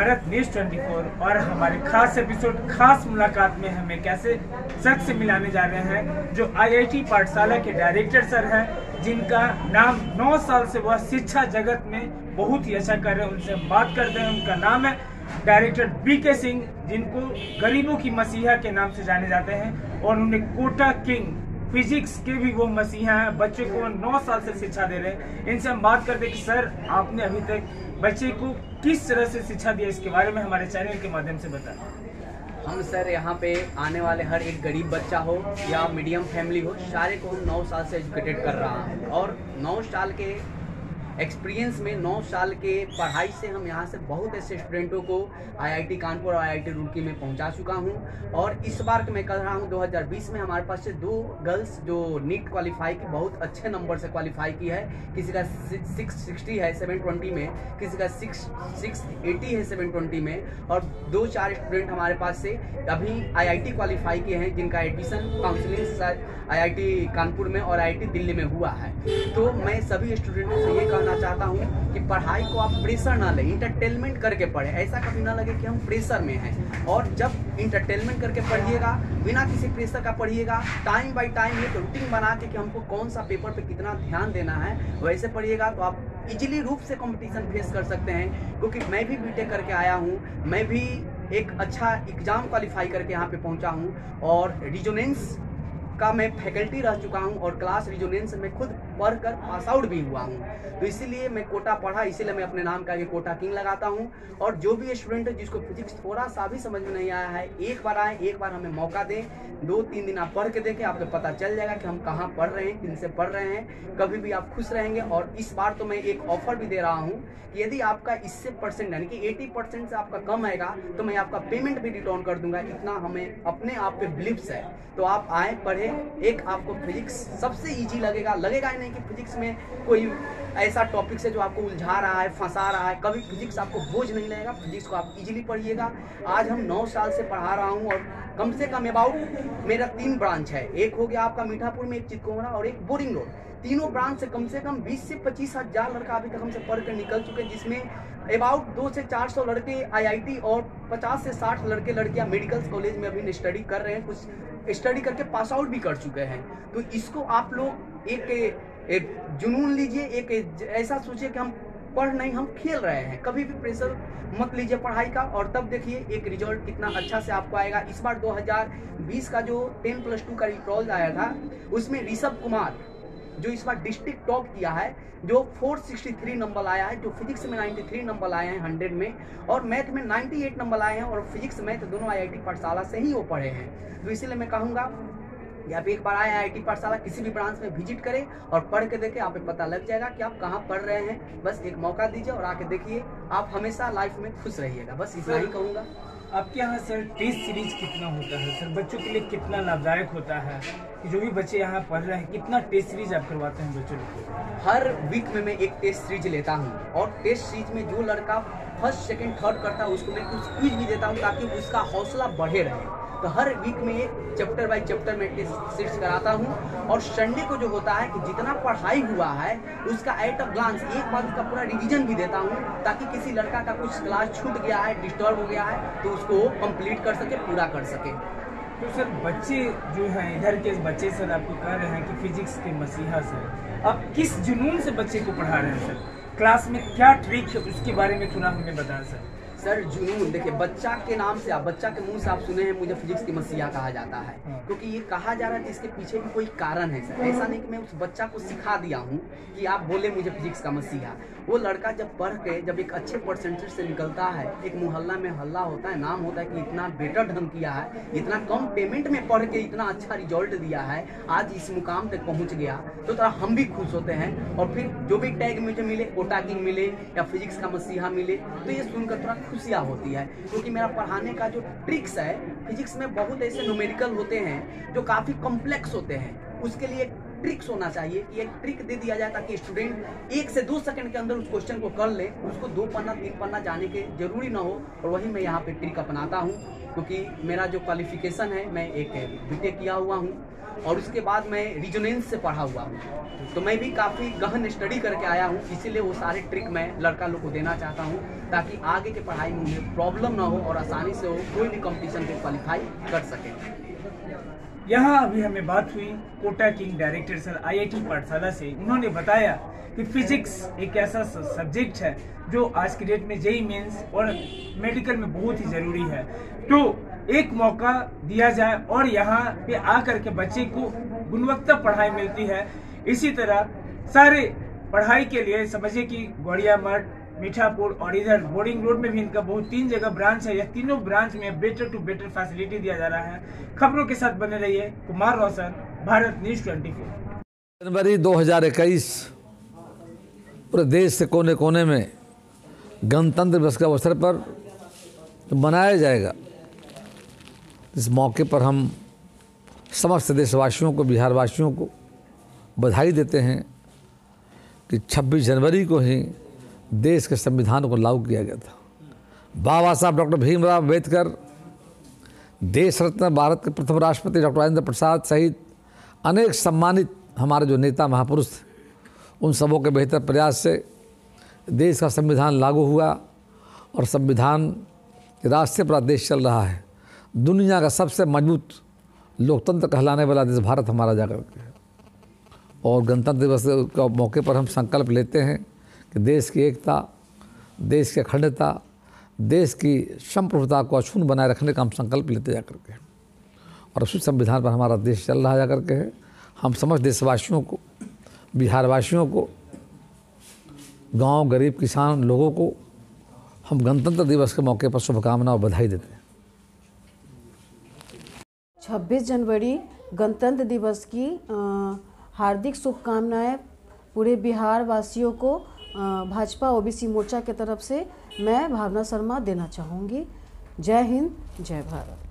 Bharat news 24 और हमारे खास एपिसोड खास मुलाकात में हम एक ऐसे शख्स से मिलाने जा रहे हैं जो आईआईटी पाठशाला के डायरेक्टर सर हैं, जिनका नाम 9 साल से वह शिक्षा जगत में बहुत ही अच्छा कर रहे हैं। उनसे हम बात करते हैं। उनका नाम है डायरेक्टर बीके सिंह, जिनको गरीबों की मसीहा के नाम से जाने जाते हैं और उन्हें कोटा किंग फिजिक्स के भी वो मसीहा हैं। बच्चे को 9 साल से शिक्षा दे रहे हैं। इनसे हम बात करते हैं कि सर, आपने अभी तक बच्चे को किस तरह से शिक्षा दिया, इसके बारे में हमारे चैनल के माध्यम से बताएं। हम सर यहाँ पे आने वाले हर एक गरीब बच्चा हो या मीडियम फैमिली हो, सारे को हम 9 साल से एजुकेटेड कर रहा हूँ और 9 साल के एक्सपीरियंस में 9 साल के पढ़ाई से हम यहाँ से बहुत ऐसे स्टूडेंटों को आईआईटी कानपुर और आईआईटी रुड़की में पहुँचा चुका हूँ। और इस बार मैं कर रहा हूँ 2020 में हमारे पास से 2 गर्ल्स जो नीट क्वालिफाई की बहुत अच्छे नंबर से क्वालिफाई की है। किसी का 660 है 720 में, किसी का 680 है 720 में, और 2-4 स्टूडेंट हमारे पास से अभी आईआईटी क्वालिफाई किए हैं, जिनका एडमिशन काउंसलिंग आईआईटी कानपुर में और आईआईटी दिल्ली में हुआ है। तो मैं सभी स्टूडेंटों से ये कहना चाहता हूँ कि पढ़ाई को आप प्रेशर ना लें, इंटरटेनमेंट करके पढ़ें। ऐसा कभी ना लगे कि हम प्रेशर में हैं। और जब इंटरटेनमेंट करके पढ़िएगा, बिना किसी प्रेशर का पढ़िएगा, टाइम बाय टाइम एक रूटीन बना के कि हमको कौन सा पेपर पे कितना ध्यान देना है, वैसे पढ़िएगा तो आप इजीली रूप से कंपटीशन फेस कर सकते हैं। क्योंकि मैं भी बीटेक करके आया हूँ, मैं भी एक अच्छा एग्जाम क्वालिफाई करके यहाँ पे पहुँचा हूँ और रिजोनेंस का मैं फैकल्टी रह चुका हूं और क्लास रिजोनेंस में खुद पढ़कर पास आउट भी हुआ हूं। तो इसीलिए मैं कोटा पढ़ा, इसीलिए मैं अपने नाम का आगे कोटा किंग लगाता हूं। और जो भी स्टूडेंट है जिसको फिजिक्स थोड़ा सा भी समझ में नहीं आया है, एक बार आए, एक बार हमें मौका दें। 2-3 दिन आप पढ़ के देखें, आपको पता चल जाएगा कि हम कहाँ पढ़ रहे हैं, किन से पढ़ रहे हैं। कभी भी आप खुश रहेंगे। और इस बार तो मैं एक ऑफर भी दे रहा हूँ कि यदि आपका इससे परसेंट यानी कि 80% से आपका कम आएगा तो मैं आपका पेमेंट भी रिटर्न कर दूंगा। इतना हमें अपने आप पे बिलीव्स है। तो आप आए, पढ़ें। एक आपको फिजिक्स सबसे इजी लगेगा ही नहीं कि फिजिक्स में कोई ऐसा टॉपिक है जो आपको उलझा रहा है, फंसा रहा है। कभी फिजिक्स आपको बोझ नहीं लगेगा। फिजिक्स को आप इजीली पढ़िएगा। आज हम 9 साल से पढ़ा रहा हूँ और कम से कम अबाउट मेरा 3 ब्रांच है। एक हो गया आपका मीठापुर में, एक चितकोहरा और एक बोरिंग रोड। तीनों ब्रांच से कम 20 से 25 हजार लड़का अभी तक हमसे पढ़ कर निकल चुके हैं, जिसमें अबाउट 200 से 400 लड़के आईआईटी और 50 से 60 लड़के लड़कियां मेडिकल कॉलेज में अभी स्टडी कर रहे हैं, कुछ स्टडी करके पास आउट भी कर चुके हैं। तो इसको आप लोग एक जुनून लीजिए, एक ऐसा सोचिए कि हम पढ़ नहीं, हम खेल रहे हैं। कभी भी प्रेशर मत लीजिए पढ़ाई का और तब देखिए एक रिजल्ट कितना अच्छा से आपको आएगा। इस बार 2020 का जो 10+2 का रिजल्ट आया था, उसमें ऋषभ कुमार जो इस बार डिस्ट्रिक्ट टॉप किया है, जो 463 नंबर आया है, जो फिजिक्स में 93 नंबर आए हैं 100 में, और मैथ में 98 नंबर आए हैं। और फिजिक्स मैथ दोनों आईआईटी पाठशाला से ही वो पढ़े हैं। तो इसीलिए मैं कहूँगा कि आप एक बार आए आईआईटी पाठशाला, किसी भी ब्रांच में विजिट करें और पढ़ के देखें। आप पता लग जाएगा कि आप कहाँ पढ़ रहे हैं। बस एक मौका दीजिए और आके देखिए, आप हमेशा लाइफ में खुश रहिएगा। बस इतना ही कहूँगा। आपके यहाँ सर टेस्ट सीरीज कितना होता है सर? बच्चों के लिए कितना लाभदायक होता है कि जो भी बच्चे यहाँ पढ़ रहे हैं, कितना टेस्ट सीरीज आप करवाते हैं बच्चों को? हर वीक में मैं एक टेस्ट सीरीज लेता हूँ और टेस्ट सीरीज में जो लड़का फर्स्ट, सेकंड, थर्ड करता है उसको मैं कुछ क्विज भी देता हूँ ताकि उसका हौसला बढ़े रहे। तो हर वीक में एक चैप्टर बाय चैप्टर में टेस्ट सीरीज कराता हूँ। और संडे को जो होता है कि जितना पढ़ाई हुआ है उसका एट अ ग्लांस एक बार उसका पूरा रिवीजन भी देता हूँ, ताकि किसी लड़का का कुछ क्लास छूट गया है, डिस्टर्ब हो गया है, तो उसको कंप्लीट कर सके, पूरा कर सके। तो सर बच्चे जो हैं, इधर के बच्चे सर आपको कह रहे हैं कि फिजिक्स के मसीहा सर, आप किस जुनून से बच्चे को पढ़ा रहे हैं सर? क्लास में क्या ट्रिक है उसके बारे में थोड़ा हमें बताएं सर। सर जुनून देखिए, बच्चा के नाम से, आप बच्चा के मुंह से आप सुने हैं मुझे फिजिक्स की मसीहा कहा जाता है, क्योंकि ये कहा जा रहा है कि इसके पीछे भी कोई कारण है सर। ऐसा नहीं कि मैं उस बच्चा को सिखा दिया हूँ कि आप बोले मुझे फिजिक्स का मसीहा। वो लड़का जब पढ़ के जब एक अच्छे परसेंटेज से निकलता है, एक मोहल्ला में हल्ला होता है, नाम होता है कि इतना बेटर ढंग किया है, इतना कम पेमेंट में पढ़ के इतना अच्छा रिजल्ट दिया है, आज इस मुकाम तक पहुँच गया, तो थोड़ा हम भी खुश होते हैं। और फिर जो भी टैग मुझे मिले, कोटा किंग मिले या फिजिक्स का मसीहा मिले, तो ये सुनकर थोड़ा खुशियाँ होती है। क्योंकि मेरा पढ़ाने का जो ट्रिक्स है, फिजिक्स में बहुत ऐसे न्यूमेरिकल होते हैं जो काफ़ी कॉम्प्लेक्स होते हैं, उसके लिए ट्रिक्स होना चाहिए कि एक ट्रिक दे दिया जाए ताकि स्टूडेंट 1 से 2 सेकंड के अंदर उस क्वेश्चन को कर ले, उसको 2 पन्ना 3 पन्ना जाने के जरूरी ना हो। और वही मैं यहाँ पे ट्रिक अपनाता हूँ, क्योंकि मेरा जो क्वालिफिकेशन है, मैं एक बीटेक किया हुआ हूँ और उसके बाद मैं रीजनेंस से पढ़ा हुआ हूँ, तो मैं भी काफ़ी गहन स्टडी करके आया हूँ। इसीलिए वो सारे ट्रिक मैं लड़का लोग को देना चाहता हूँ ताकि आगे के पढ़ाई में उन्हें प्रॉब्लम ना हो और आसानी से वो कोई भी कंपटीशन में क्वालिफाई कर सके। यहाँ अभी हमें बात हुई Kota king director sir IIT Pathshala से। उन्होंने बताया कि फिजिक्स एक ऐसा सब्जेक्ट है जो आज की डेट में JEE मेंस और मेडिकल में बहुत ही जरूरी है, तो एक मौका दिया जाए और यहाँ पे आकर के बच्चे को गुणवत्ता पढ़ाई मिलती है। इसी तरह सारे पढ़ाई के लिए समझिए कि गौड़िया मठ, मीठापुर और इधर बोर्डिंग रोड में भी इनका बहुत 3 जगह ब्रांच है। यह तीनों ब्रांच में बेटर टू बेटर फैसिलिटी दिया जा रहा है। खबरों के साथ बने रहिए। कुमार रोशन, भारत न्यूज 24। जनवरी 2021 पूरे देश के कोने कोने में गणतंत्र दिवस के अवसर पर मनाया जाएगा। इस मौके पर हम समस्त देशवासियों को, बिहारवासियों को बधाई देते हैं कि 26 जनवरी को ही देश के संविधान को लागू किया गया था। बाबा साहब डॉक्टर भीमराव अम्बेडकर, देश रत्न भारत के प्रथम राष्ट्रपति डॉक्टर राजेंद्र प्रसाद सहित अनेक सम्मानित हमारे जो नेता महापुरुष थे, उन सबों के बेहतर प्रयास से देश का संविधान लागू हुआ और संविधान के रास्ते पर देश चल रहा है। दुनिया का सबसे मजबूत लोकतंत्र कहलाने वाला देश भारत हमारा जाकर के है। और गणतंत्र दिवस के मौके पर हम संकल्प लेते हैं कि देश की एकता, देश की अखंडता, देश की संप्रभुता को अक्षुण्ण बनाए रखने का हम संकल्प लेते जा करके हैं। और उसी संविधान पर हमारा देश चल रहा जा करके है। हम समस्त देशवासियों को, बिहारवासियों को, गांव गरीब किसान लोगों को हम गणतंत्र दिवस के मौके पर शुभकामना और बधाई देते हैं। 26 जनवरी गणतंत्र दिवस की हार्दिक शुभकामनाएं पूरे बिहार वासियों को भाजपा OBC मोर्चा की तरफ से मैं भावना शर्मा देना चाहूँगी। जय हिंद, जय भारत।